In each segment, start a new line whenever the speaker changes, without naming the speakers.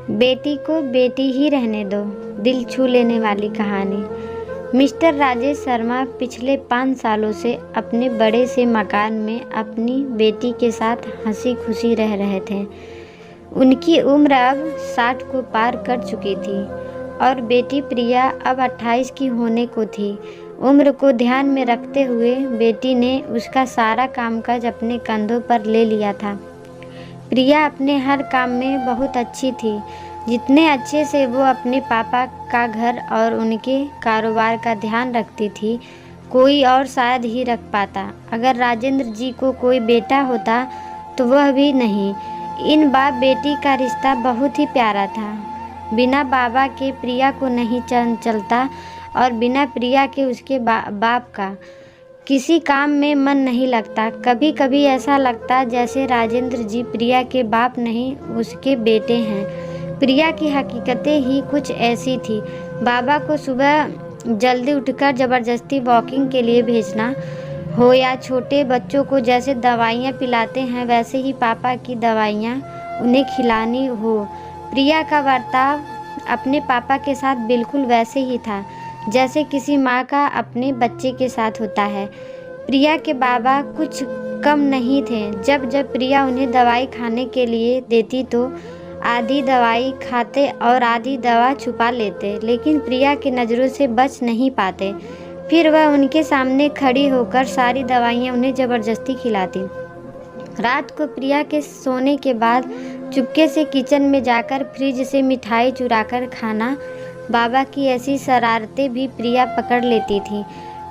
बेटी को बेटी ही रहने दो, दिल छू लेने वाली कहानी। मिस्टर राजेश शर्मा पिछले 5 सालों से अपने बड़े से मकान में अपनी बेटी के साथ हंसी खुशी रह रहे थे। उनकी उम्र अब 60 को पार कर चुकी थी और बेटी प्रिया अब 28 की होने को थी। उम्र को ध्यान में रखते हुए बेटी ने उसका सारा कामकाज अपने कंधों पर ले लिया था। प्रिया अपने हर काम में बहुत अच्छी थी, जितने अच्छे से वो अपने पापा का घर और उनके कारोबार का ध्यान रखती थी, कोई और शायद ही रख पाता। अगर राजेंद्र जी को कोई बेटा होता तो वह भी नहीं। इन बाप बेटी का रिश्ता बहुत ही प्यारा था। बिना बाबा के प्रिया को नहीं चलता और बिना प्रिया के उसके बाप का किसी काम में मन नहीं लगता। कभी कभी ऐसा लगता जैसे राजेंद्र जी प्रिया के बाप नहीं, उसके बेटे हैं। प्रिया की हकीकतें ही कुछ ऐसी थी। बाबा को सुबह जल्दी उठकर ज़बरदस्ती वॉकिंग के लिए भेजना हो या छोटे बच्चों को जैसे दवाइयाँ पिलाते हैं वैसे ही पापा की दवाइयाँ उन्हें खिलानी हो। प्रिया का बर्ताव अपने पापा के साथ बिल्कुल वैसे ही था जैसे किसी माँ का अपने बच्चे के साथ होता है। प्रिया के बाबा कुछ कम नहीं थे। जब जब प्रिया उन्हें दवाई खाने के लिए देती तो आधी दवाई खाते और आधी दवा छुपा लेते, लेकिन प्रिया की नज़रों से बच नहीं पाते। फिर वह उनके सामने खड़ी होकर सारी दवाइयाँ उन्हें ज़बरदस्ती खिलाती। रात को प्रिया के सोने के बाद चुपके से किचन में जाकर फ्रिज से मिठाई चुराकर खाना, बाबा की ऐसी शरारतें भी प्रिया पकड़ लेती थी।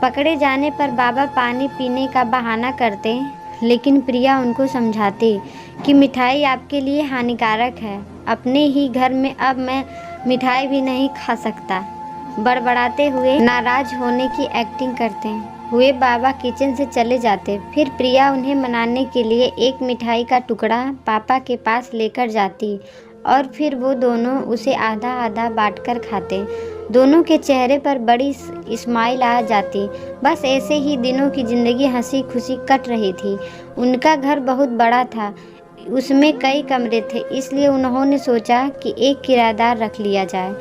पकड़े जाने पर बाबा पानी पीने का बहाना करते, लेकिन प्रिया उनको समझाती कि मिठाई आपके लिए हानिकारक है। अपने ही घर में अब मैं मिठाई भी नहीं खा सकता। बड़बड़ाते हुए नाराज होने की एक्टिंग करते हुए बाबा किचन से चले जाते। फिर प्रिया उन्हें मनाने के लिए एक मिठाई का टुकड़ा पापा के पास लेकर जाती और फिर वो दोनों उसे आधा आधा बांटकर खाते। दोनों के चेहरे पर बड़ी स्माइल आ जाती। बस ऐसे ही दिनों की ज़िंदगी हंसी खुशी कट रही थी। उनका घर बहुत बड़ा था, उसमें कई कमरे थे, इसलिए उन्होंने सोचा कि एक किराएदार रख लिया जाए।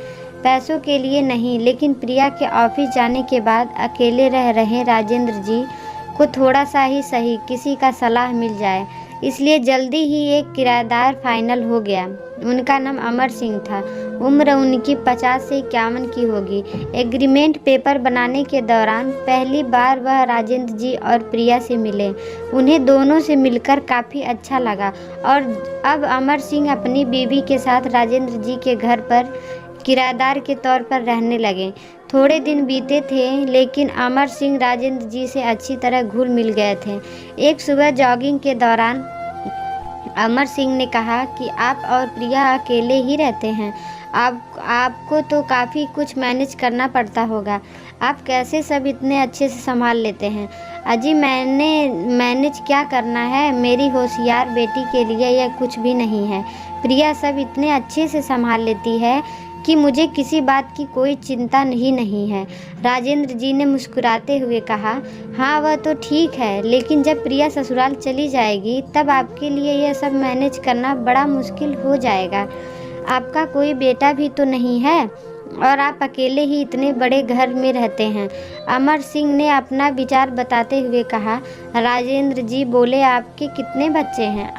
पैसों के लिए नहीं, लेकिन प्रिया के ऑफिस जाने के बाद अकेले रह रहे राजेंद्र जी को थोड़ा सा ही सही किसी का सलाह मिल जाए, इसलिए जल्दी ही एक किराएदार फाइनल हो गया। उनका नाम अमर सिंह था। उम्र उनकी 50 से 51 की होगी। एग्रीमेंट पेपर बनाने के दौरान पहली बार वह राजेंद्र जी और प्रिया से मिले। उन्हें दोनों से मिलकर काफ़ी अच्छा लगा और अब अमर सिंह अपनी बीवी के साथ राजेंद्र जी के घर पर किराएदार के तौर पर रहने लगे। थोड़े दिन बीते थे, लेकिन अमर सिंह राजेंद्र जी से अच्छी तरह घुल मिल गए थे। एक सुबह जॉगिंग के दौरान अमर सिंह ने कहा कि आप और प्रिया अकेले ही रहते हैं, आपको तो काफ़ी कुछ मैनेज करना पड़ता होगा। आप कैसे सब इतने अच्छे से संभाल लेते हैं? अजी मैनेज क्या करना है, मेरी होशियार बेटी के लिए यह कुछ भी नहीं है। प्रिया सब इतने अच्छे से संभाल लेती है कि मुझे किसी बात की कोई चिंता नहीं है। राजेंद्र जी ने मुस्कुराते हुए कहा, हाँ वह तो ठीक है, लेकिन जब प्रिया ससुराल चली जाएगी तब आपके लिए यह सब मैनेज करना बड़ा मुश्किल हो जाएगा। आपका कोई बेटा भी तो नहीं है और आप अकेले ही इतने बड़े घर में रहते हैं। अमर सिंह ने अपना विचार बताते हुए कहा। राजेंद्र जी बोले, आपके कितने बच्चे हैं?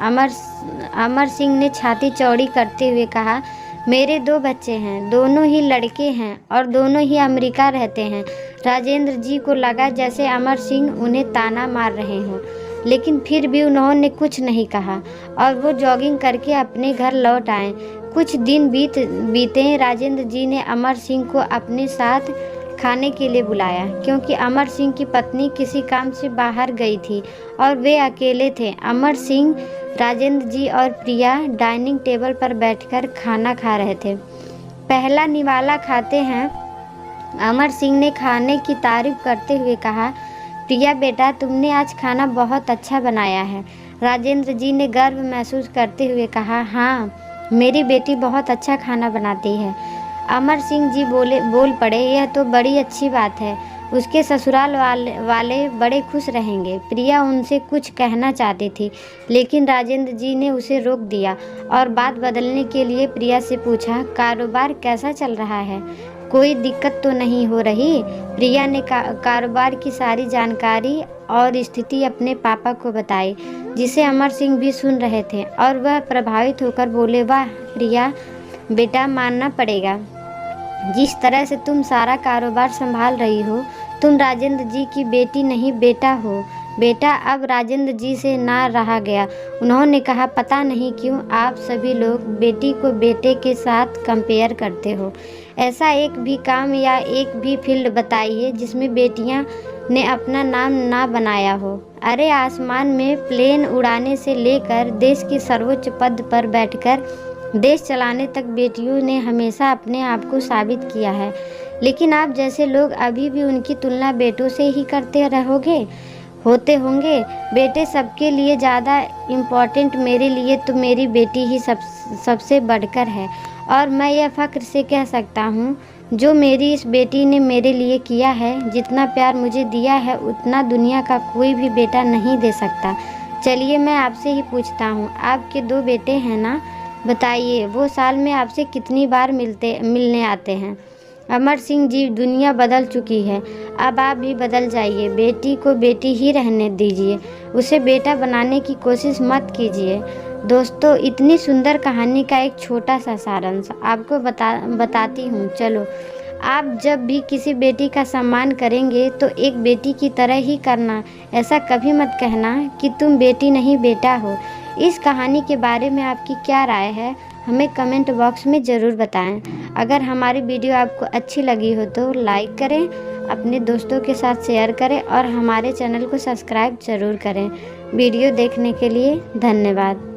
अमर सिंह ने छाती चौड़ी करते हुए कहा, मेरे 2 बच्चे हैं, दोनों ही लड़के हैं और दोनों ही अमेरिका रहते हैं। राजेंद्र जी को लगा जैसे अमर सिंह उन्हें ताना मार रहे हों, लेकिन फिर भी उन्होंने कुछ नहीं कहा और वो जॉगिंग करके अपने घर लौट आए। कुछ दिन बीते राजेंद्र जी ने अमर सिंह को अपने साथ खाने के लिए बुलाया, क्योंकि अमर सिंह की पत्नी किसी काम से बाहर गई थी और वे अकेले थे। अमर सिंह, राजेंद्र जी और प्रिया डाइनिंग टेबल पर बैठकर खाना खा रहे थे। पहला निवाला खाते हैं अमर सिंह ने खाने की तारीफ करते हुए कहा, प्रिया बेटा तुमने आज खाना बहुत अच्छा बनाया है। राजेंद्र जी ने गर्व महसूस करते हुए कहा, हाँ मेरी बेटी बहुत अच्छा खाना बनाती है। अमर सिंह जी बोल पड़े, यह तो बड़ी अच्छी बात है। उसके ससुराल वाले बड़े खुश रहेंगे। प्रिया उनसे कुछ कहना चाहती थी, लेकिन राजेंद्र जी ने उसे रोक दिया और बात बदलने के लिए प्रिया से पूछा, कारोबार कैसा चल रहा है? कोई दिक्कत तो नहीं हो रही? प्रिया ने कारोबार की सारी जानकारी और स्थिति अपने पापा को बताई, जिसे अमर सिंह भी सुन रहे थे और वह प्रभावित होकर बोले, वाह प्रिया बेटा, मानना पड़ेगा, जिस तरह से तुम सारा कारोबार संभाल रही हो, तुम राजेंद्र जी की बेटी नहीं बेटा हो। बेटा अब राजेंद्र जी से ना रहा गया। उन्होंने कहा, पता नहीं क्यों आप सभी लोग बेटी को बेटे के साथ कंपेयर करते हो। ऐसा एक भी काम या एक भी फील्ड बताइए जिसमें बेटियां ने अपना नाम ना बनाया हो। अरे आसमान में प्लेन उड़ाने से लेकर देश के सर्वोच्च पद पर बैठकर देश चलाने तक बेटियों ने हमेशा अपने आप को साबित किया है, लेकिन आप जैसे लोग अभी भी उनकी तुलना बेटों से ही करते होते होंगे। बेटे सबके लिए ज़्यादा इम्पोर्टेंट, मेरे लिए तो मेरी बेटी ही सबसे बढ़कर है। और मैं यह फ़ख्र से कह सकता हूँ, जो मेरी इस बेटी ने मेरे लिए किया है, जितना प्यार मुझे दिया है, उतना दुनिया का कोई भी बेटा नहीं दे सकता। चलिए मैं आपसे ही पूछता हूँ, आपके 2 बेटे हैं ना? बताइए वो साल में आपसे कितनी बार मिलने आते हैं? अमर सिंह जी, दुनिया बदल चुकी है, अब आप भी बदल जाइए। बेटी को बेटी ही रहने दीजिए, उसे बेटा बनाने की कोशिश मत कीजिए। दोस्तों, इतनी सुंदर कहानी का एक छोटा सा सारांश आपको बताती हूँ। चलो, आप जब भी किसी बेटी का सम्मान करेंगे तो एक बेटी की तरह ही करना। ऐसा कभी मत कहना कि तुम बेटी नहीं बेटा हो। इस कहानी के बारे में आपकी क्या राय है, हमें कमेंट बॉक्स में ज़रूर बताएं। अगर हमारी वीडियो आपको अच्छी लगी हो तो लाइक करें, अपने दोस्तों के साथ शेयर करें और हमारे चैनल को सब्सक्राइब ज़रूर करें। वीडियो देखने के लिए धन्यवाद।